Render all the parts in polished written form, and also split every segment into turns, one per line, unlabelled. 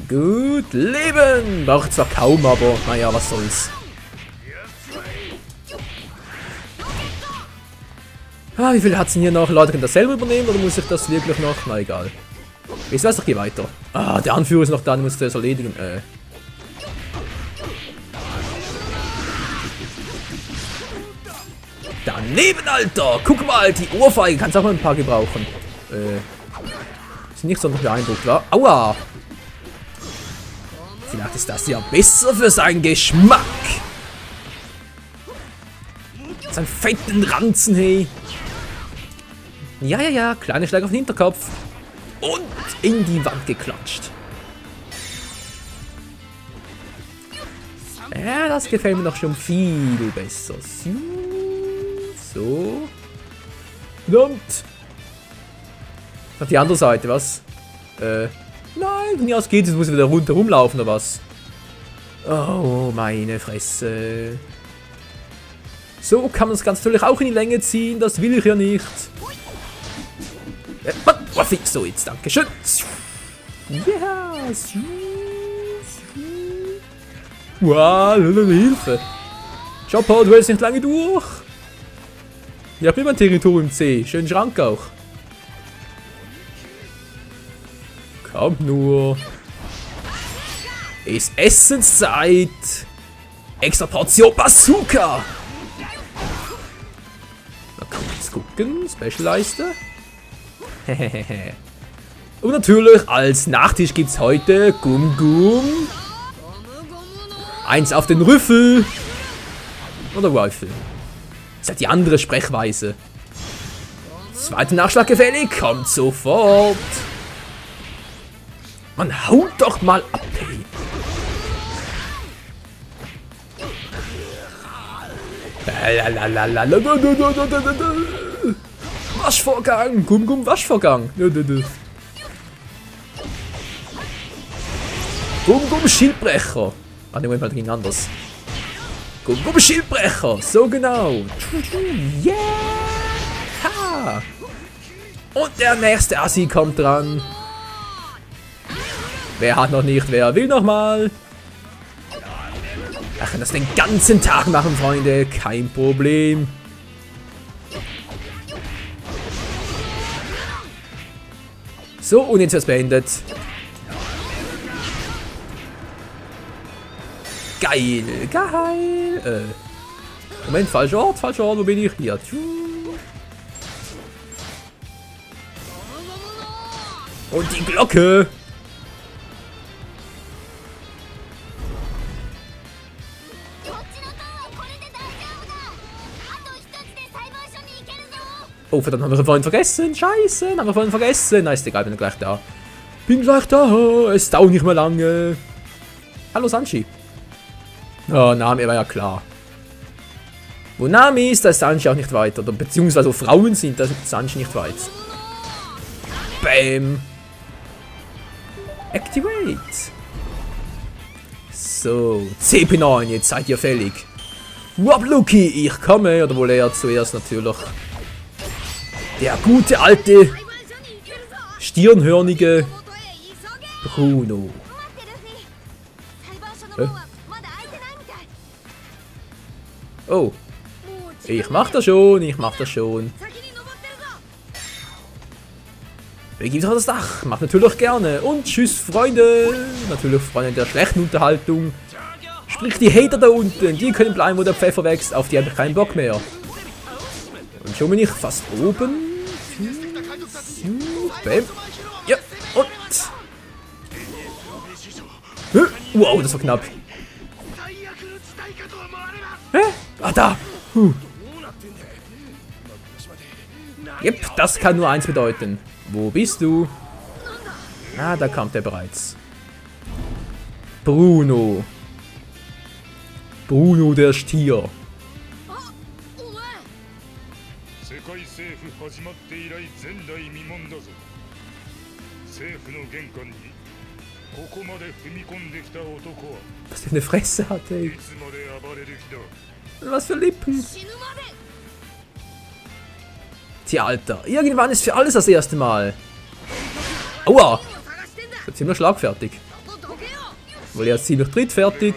Gut, Leben! Brauche zwar kaum, aber naja, was soll's. Ah, wie viel hat's denn hier noch? Leute, können das selber übernehmen oder muss ich das wirklich noch? Na egal. Ich weiß, ich gehe weiter. Ah, der Anführer ist noch da, den muss das erledigen. Daneben, Alter! Guck mal, die Ohrfeige kannst auch mal ein paar gebrauchen. Ist nicht so beeindruckt, wa? Aua! Vielleicht ist das ja besser für seinen Geschmack. Seinen fetten Ranzen, hey. Ja, ja, ja. Kleine Schläge auf den Hinterkopf. Und in die Wand geklatscht. Ja, das gefällt mir doch schon viel besser. So. Verdammt. Auf die andere Seite, was? Nein, von hier aus geht es. Muss ich wieder rundherum laufen, oder was? Oh, meine Fresse. So kann man das Ganze natürlich auch in die Länge ziehen. Das will ich ja nicht. Fix so jetzt, dankeschön. Ja. Wow, Hilfe. Chopper, du hältst nicht lange durch. Ich hab immer ein Territorium C. Schönen Schrank auch. Kommt nur. Ist Essenszeit. Extra Portion Bazooka. Mal kurz gucken. Special-Leiste. Und natürlich als Nachtisch gibt's heute Gum-Gum. Eins auf den Rüffel. Oder Rifle. Das ist halt die andere Sprechweise. Zweiter Nachschlag gefällig. Kommt sofort. Man haut doch mal ab, hey. Waschvorgang. Gum-Gum Waschvorgang. Gum-Gum Schildbrecher. Ah, ne, Moment, ging anders. Gum-Gum Schildbrecher. So genau. Yeah. Ha. Und der nächste Assi kommt dran. Wer hat noch nicht? Wer will noch mal? Ach, das den ganzen Tag machen, Freunde. Kein Problem. So, und jetzt wird's beendet. Geil, geil. Moment, falscher Ort, wo bin ich? Hier. Und die Glocke. Oh, verdammt, haben wir vorhin vergessen. Scheiße, haben wir vorhin vergessen. Na, ist egal, bin gleich da. Bin gleich da. Es dauert nicht mehr lange. Hallo, Sanji. Oh, Nami war ja klar. Wo Nami ist, da ist Sanji auch nicht weit. Oder beziehungsweise wo Frauen sind, da ist Sanji nicht weit. Bam. Activate. So, CP9, jetzt seid ihr fällig. Wabluki, ich komme. Oder wohl er zuerst natürlich. Der gute alte, stirnhörnige Bruno. Oh. Ich mach das schon, Wie gibt's auf das Dach? Macht natürlich gerne. Und tschüss, Freunde. Natürlich Freunde der schlechten Unterhaltung. Sprich die Hater da unten. Die können bleiben, wo der Pfeffer wächst. Auf die habe ich keinen Bock mehr. Und schon bin ich fast oben. Bam. Ja, und. Wow, das war knapp. Hä? Ah, da. Yep, das kann nur eins bedeuten. Wo bist du? Ah, da kam der bereits. Bruno. Bruno der Stier. Was für eine Fresse hat, ey. Was für Lippen. Tja, Alter. Irgendwann ist für alles das erste Mal. Aua. Das ist ziemlich schlagfertig. Weil er ist ziemlich drittfertig.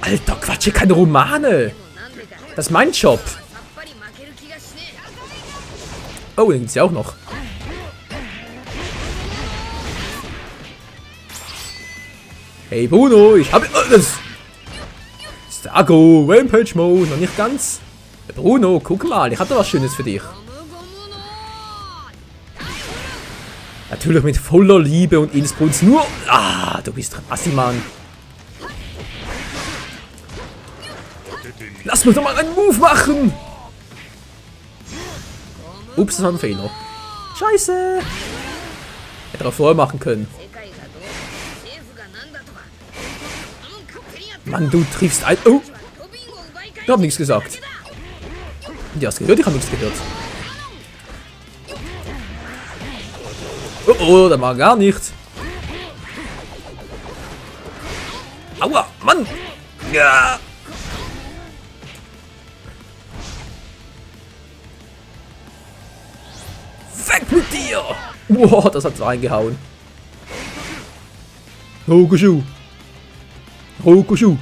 Alter, Quatsch, hier keine Romane. Das ist mein Job. Oh, den gibt's ja auch noch. Hey Bruno, ich habe das. Stago, Rampage Mode, noch nicht ganz. Bruno, guck mal, ich hatte was Schönes für dich. Natürlich mit voller Liebe und Innsbruck nur. Ah, du bist Assi, Mann. Lass mich doch mal einen Move machen. Ups, das war ein Fehler. Scheiße. Hätte er auch vorher machen können. Mann, du triffst ein... Oh! Ich hab nichts gesagt. Du hast gehört? Ich hab nichts gehört. Oh, oh, da war gar nichts. Aua, Mann! Ja! Weg mit dir! Wow, das hat's reingehauen. Hokushu! Hokushu!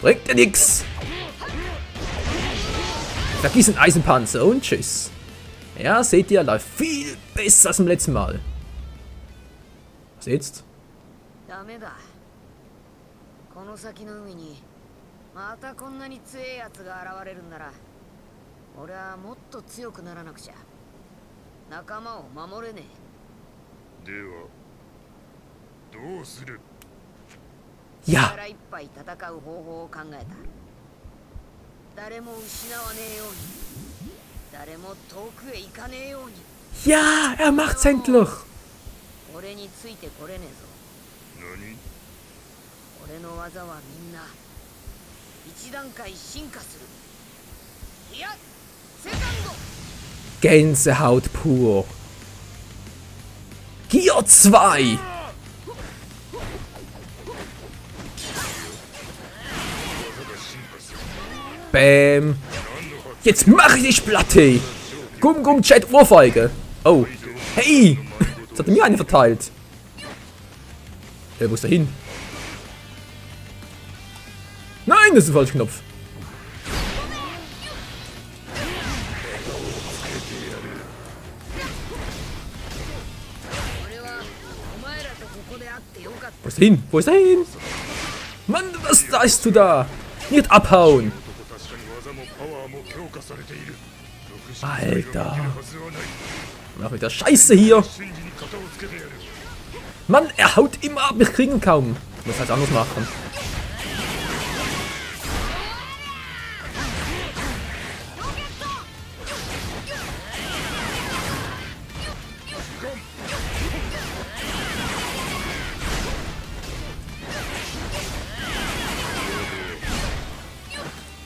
Bringt dir nix! Vergiss den Eisenpanzer und tschüss. Ja, seht ihr, läuft viel besser als im letzten Mal. Was jetzt? Ja! Ja, er macht's endlich! Gänsehaut pur. Gear 2! Bäm! Jetzt mach ich dich platte! Gum Chat Ohrfeige! Oh! Hey! Jetzt hat er mir eine verteilt. Wo ist er hin? Nein, das ist der falsche Knopf. Wo ist er hin? Wo ist er hin? Mann, was leistest du da? Nicht abhauen! Alter! Mach mit der Scheiße hier! Mann, er haut immer ab, ich krieg ihn kaum. Ich muss halt anders machen.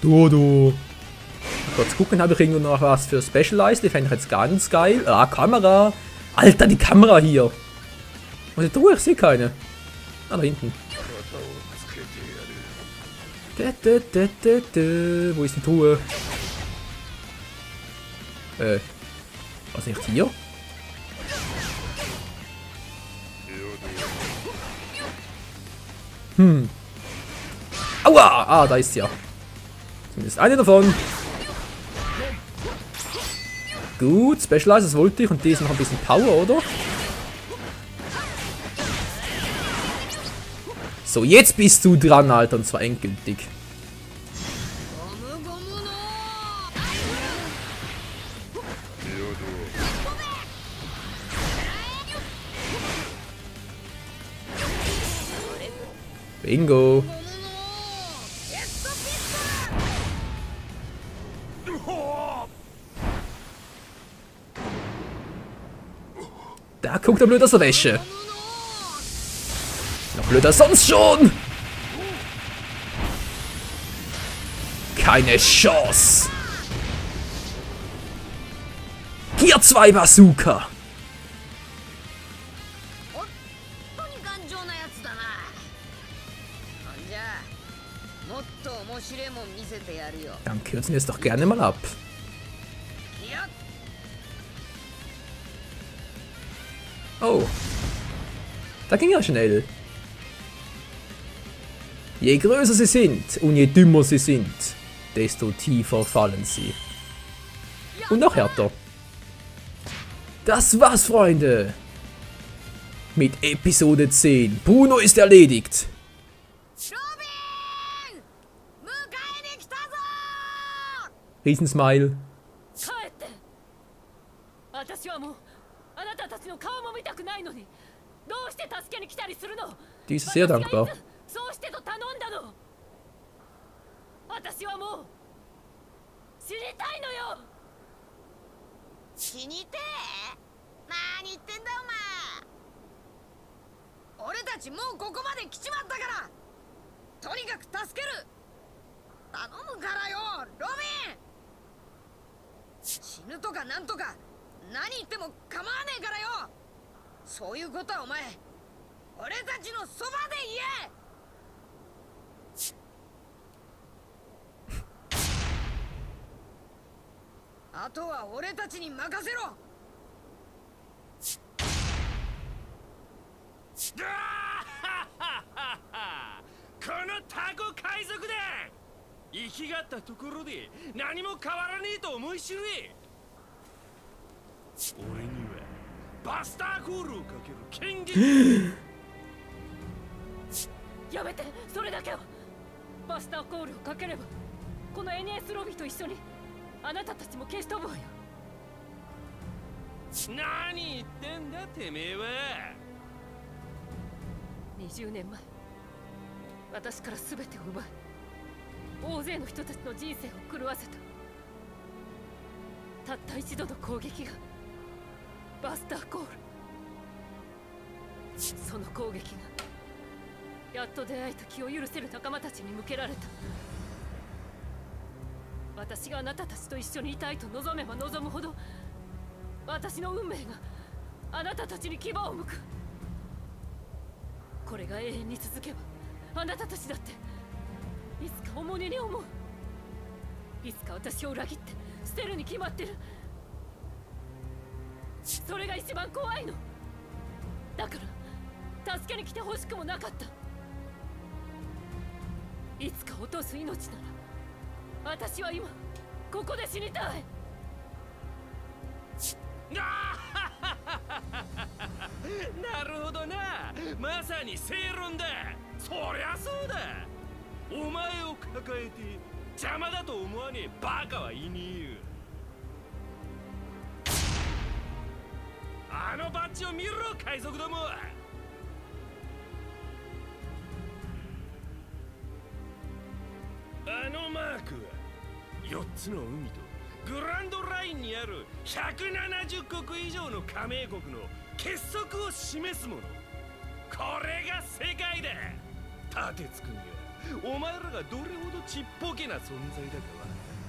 Du. Kurz gucken, habe ich irgendwo noch was für Specialized. Die fände ich jetzt ganz geil. Ah, Kamera. Alter, die Kamera hier. Was ist die Truhe? Ich sehe keine. Ah, da hinten. Wo ist die Truhe? Was nicht hier? Aua! Ah, da ist sie ja. Zumindest eine davon. Gut, Specialized, das wollte ich. Und die ist noch ein bisschen Power, oder? So, jetzt bist du dran, Alter. Und zwar endgültig. Bingo. Da guckt er blöd aus der Wäsche. Noch blöder sonst schon. Keine Chance. Gear 2 Bazooka. kürzen jetzt doch gerne mal ab. Oh. Da ging ja schnell. Je größer sie sind und je dümmer sie sind, desto tiefer fallen sie. Und noch härter. Das war's, Freunde. Mit Episode 10. Bruno ist erledigt. Riesensmile. Die ist sehr dankbar.20
年前、私から全てを奪い、大勢の人たちの人生を狂わせた。たった一度の攻撃がバスターコール。その攻撃がやっと出会えた気を許せる仲間たちに向けられた。私があなたたちと一緒にいたいと望めば望むほど、私の運命があなたたちに牙を向く。これが永遠に続けば、あなたたちだっていつか重荷に思う。いつか私を裏切って捨てるに決まってる。それが一番怖いの。だから助けに来てほしくもなかった。いつか落とす命なら、私は今ここで死にたい。
なるほどな。まさに正論だ。そりゃそうだ。お前を抱えて邪魔だと思わねえバカはいねえよ。あのバッジを見ろ、海賊ども。あのマークは4つの海とグランドラインにある170国以上の加盟国の結束を示すもの。これが世界だ。立てつくんがお前らがどれほどちっぽけな存在だか分かっ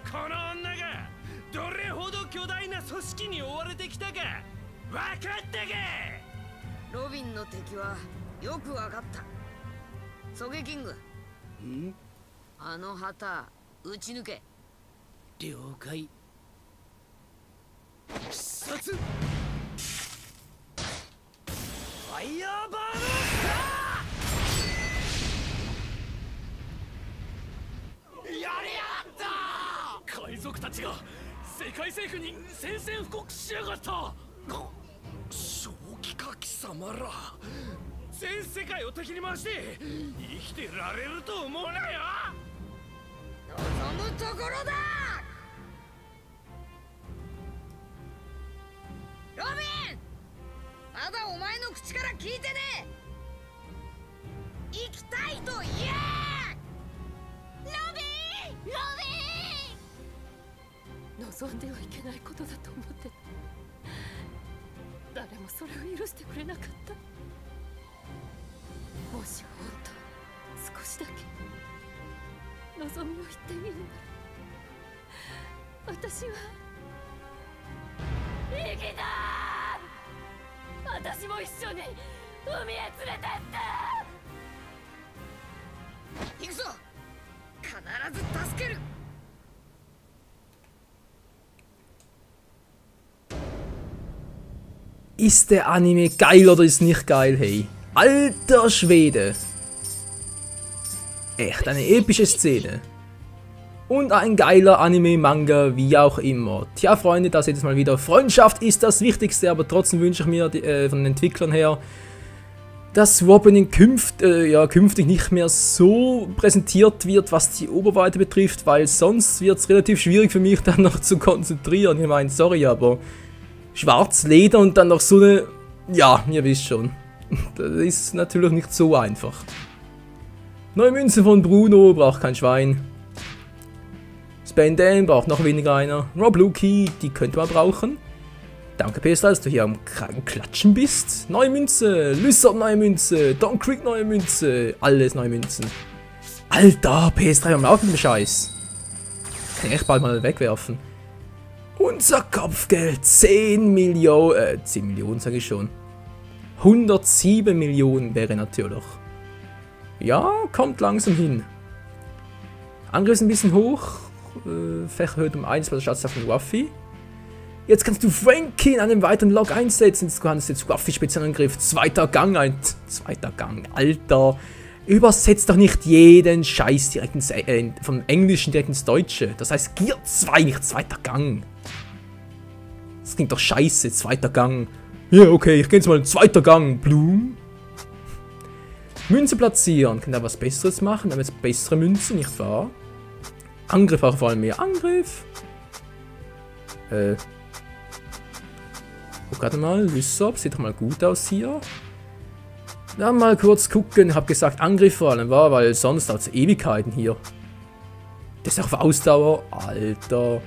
たか。この女がどれほど巨大な組織に追われてきたか分かったか。
ロビンの敵はよく分かった。ソゲキング、あの旗撃ち抜け。
了解。必殺ファイヤーバーナー。やりやがった。海賊たちが世界政府に宣戦布告しやがった。正気か貴様ら。全世界を敵に回して生きてられると思うなよ。
望むところだ。ロビン、まだお前の口から聞いてねえ。生きたいと言え。ロビン、ロビン。
望んではいけないことだと思ってた。誰もそれを許してくれなかった。もし本当少しだけ望みを言ってみるなら、私は生きた。私も一緒に海へ連れてって。
行くぞ。必ず助ける。
Ist der Anime geil oder ist nicht geil, hey? Alter Schwede! Echt eine epische Szene. Und ein geiler Anime, Manga, wie auch immer. Tja, Freunde, da seht ihr mal wieder. Freundschaft ist das Wichtigste, aber trotzdem wünsche ich mir von den Entwicklern her, dass Robin künftig nicht mehr so präsentiert wird, was die Oberweite betrifft, weil sonst wird es relativ schwierig für mich, dann noch zu konzentrieren. Ich meine, sorry, aber schwarz Leder und dann noch so eine... Ja, ihr wisst schon. Das ist natürlich nicht so einfach. Neue Münze von Bruno, braucht kein Schwein. Spandan braucht noch weniger einer. Rob Luki, die könnte man brauchen. Danke Pestra, dass du hier am Klatschen bist. Neue Münze, Lysop neue Münze, Don Creek neue Münze, alles neue Münzen. Alter, PS3, hör mal auf mit dem Scheiß. Kann ich echt bald mal wegwerfen. Unser Kopfgeld, 10 Millionen, 10 Millionen sage ich schon. 107 Millionen wäre natürlich. Ja, kommt langsam hin. Angriff ist ein bisschen hoch. Fächer erhöht um 1 bei der Schatzsache von Ruffy. Jetzt kannst du Frankie in einem weiteren Log einsetzen. Du kannst jetzt Ruffy Spezialangriff. Zweiter Gang. Zweiter Gang. Alter. Übersetzt doch nicht jeden Scheiß direkt vom Englischen direkt ins Deutsche. Das heißt Gear 2, nicht zweiter Gang. Das klingt doch scheiße. Zweiter Gang. Ja, okay, ich gehe jetzt mal in zweiter Gang. Blum. Münze platzieren. Kann da was Besseres machen? Aber jetzt bessere Münze, nicht wahr? Angriff auch vor allem mehr. Angriff. Guck gerade mal, Lysop, sieht doch mal gut aus hier. Ja, mal kurz gucken, hab gesagt Angriff vor allem war, weil sonst hat es Ewigkeiten hier. Das ist auch auf Ausdauer, Alter.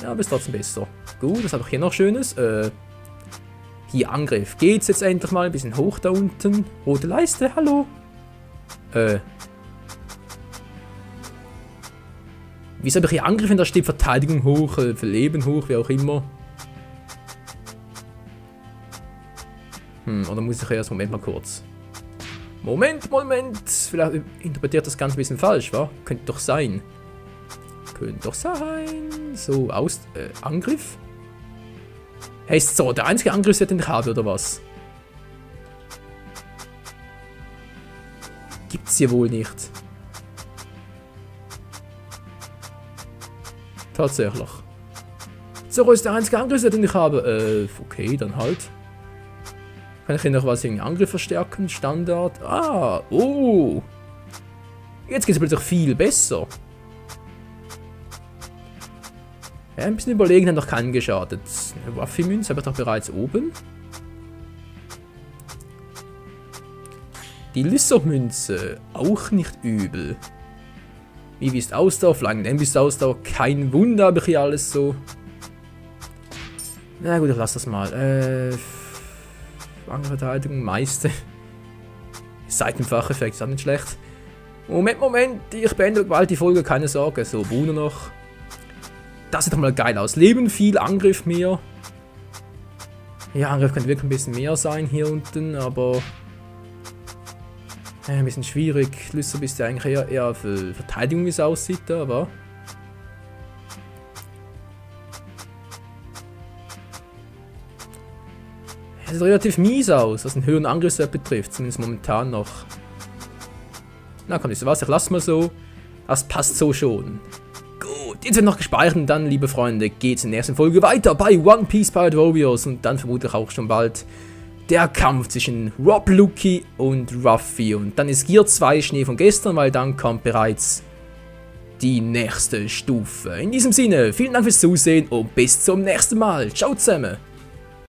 Ja, aber ist trotzdem besser. Gut, was habe ich hier noch Schönes? Hier Angriff. Geht's jetzt endlich mal ein bisschen hoch da unten? Rote Leiste, hallo. Wieso habe ich hier Angriff, wenn da steht Verteidigung hoch, für Leben hoch, wie auch immer? Oder muss ich erst, Moment mal kurz. Moment. Vielleicht interpretiert das Ganze ein bisschen falsch, wa? Könnte doch sein. So, Angriff? Heißt so, der einzige Angriff, den ich habe, oder was? Gibt's hier wohl nicht. Tatsächlich. So, ist der einzige Angriff, den ich habe. Okay, dann halt. Kann ich hier noch was gegen Angriff verstärken? Standard. Ah, oh. Jetzt geht es plötzlich viel besser. Ja, ein bisschen überlegen, hat noch keinen geschadet. Eine Ruffy-Münze habe ich doch bereits oben. Die Lysop-Münze, auch nicht übel. Wie ist Ausdauer? Flanken, dann bist Ausdauer. Kein Wunder, habe ich hier alles so. Na gut, ich lasse das mal. Verteidigung, meiste. Seitenfacheffekt ist auch nicht schlecht. Moment, ich beende bald die Folge, keine Sorge. So, Bruno noch. Das sieht doch mal geil aus. Leben viel, Angriff mehr. Ja, Angriff könnte wirklich ein bisschen mehr sein hier unten, aber... ein bisschen schwierig. Lysop ist ja eigentlich eher für Verteidigung, wie es aussieht, aber... Es sieht relativ mies aus, was den höheren Angriffswert betrifft, zumindest momentan noch. Na komm, wisst ihr was, ich lasse mal so. Das passt so schon. Gut, jetzt wird noch gespeichert und dann, liebe Freunde, geht's in der nächsten Folge weiter bei One Piece Pirate Warriors und dann vermutlich auch schon bald der Kampf zwischen Rob Luki und Ruffy. Und dann ist Gear 2 Schnee von gestern, weil dann kommt bereits die nächste Stufe. In diesem Sinne, vielen Dank fürs Zusehen und bis zum nächsten Mal. Ciao zusammen.